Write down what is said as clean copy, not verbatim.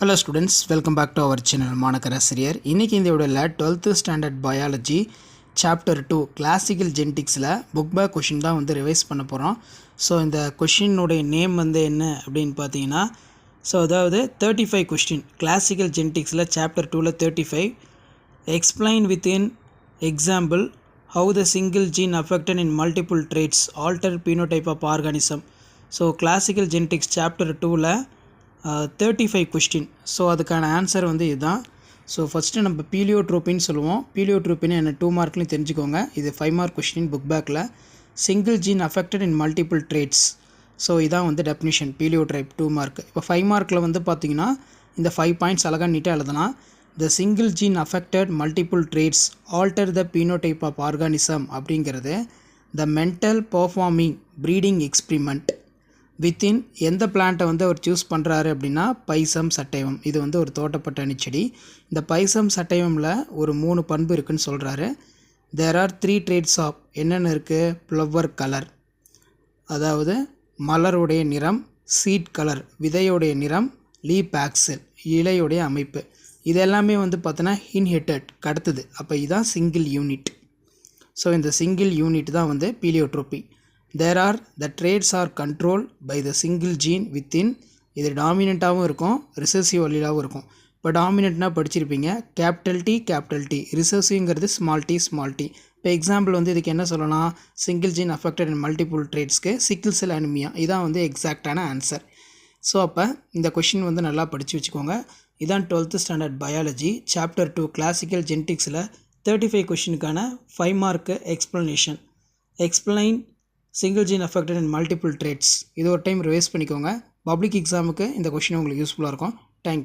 Hello students, welcome back to our channel மாணக்கராசிரியர். இன்னைக்கு இந்த வீடியோல 12th standard biology chapter 2 classical geneticsல book back question தான் வந்து ரிவைஸ் பண்ண போறோம். ஸோ இந்த கொஷினுடைய நேம் வந்து என்ன அப்படின்னு பார்த்தீங்கன்னா அதாவது 35 question classical geneticsல chapter 2ல 35 explain within example how the single gene affected in multiple traits alter phenotype of organism. So classical genetics chapter 2ல 35 question. So அதுக்கான ஆன்சர் வந்து இதுதான். ஸோ ஃபஸ்ட்டு நம்ம பீலியோட்ரோப்பின்னு சொல்லுவோம். பீலியோட்ரோப்பின்னு என்ன 2 மார்க்லையும் தெரிஞ்சுக்கோங்க. இது 5 மார்க் கொஸ்டின் புக் பேக்கில். Single gene affected in multiple traits. So இதான் வந்து டெஃபினிஷன் பீலியோட்ரைப் 2 மார்க். இப்போ 5 மார்க்கில் வந்து பார்த்தீங்கன்னா இந்த 5 பாயிண்ட்ஸ் அழகாக நீட்டாக எழுதலாம். The single gene affected multiple traits alter the phenotype of organism அப்படிங்கிறது the Mendel performing breeding experiment within எந்த பிளான்ட்டை வந்து அவர் சூஸ் பண்ணுறாரு அப்படின்னா பைசம் சட்டைவம். இது வந்து ஒரு தோட்டப்பட்ட செடி. இந்த பைசம் சட்டைவமில் ஒரு 3 பண்பு இருக்குதுன்னு சொல்கிறாரு. தேர் ஆர் 3 ட்ரேட்ஸ் ஆஃப் என்னென்ன இருக்குது? ஃப்ளவர் கலர், அதாவது மலருடைய நிறம், சீட் கலர் விதையுடைய நிறம், லீப் ஆக்சில் இலையுடைய அமைப்பு. இது எல்லாமே வந்து பார்த்தோன்னா இன்ஹெரிட்டட் கடத்துது. அப்போ இதுதான் சிங்கிள் யூனிட். ஸோ இந்த சிங்கிள் யூனிட் தான் வந்து பீலியோட்ரோபி. There are the traits are controlled by the single gene within. இது டாமினண்ட்டாகவும் இருக்கும், ரிசர்சிவ் வழியிலாகவும் இருக்கும். இப்போ டாமினண்ட்னா படிச்சிருப்பீங்க கேபிட்டல் டி, ரிசர்சிவ்ங்கிறது ஸ்மால் டி. இப்போ எக்ஸாம்பிள் வந்து இதுக்கு என்ன சொல்லலாம்? Single gene affected in multiple ட்ரேட்ஸ்க்கு சிக்கிள் செல் அனிமியா. இதான் வந்து எக்ஸாக்டான ஆன்சர். ஸோ அப்போ இந்த கொஷின் வந்து நல்லா படித்து வச்சுக்கோங்க. இதான் 12th standard biology chapter 2 classical ஜெனடிக்ஸில் 35 கொஷினுக்கான 5 mark explanation. Explain single gene affected in multiple traits. இது ஒரு டைம் ரிவைஸ் பண்ணிக்கோங்க. பப்ளிக் எக்ஸாமுக்கு இந்த கொஷின் உங்களுக்கு யூஸ்ஃபுல்லாக இருக்கும்.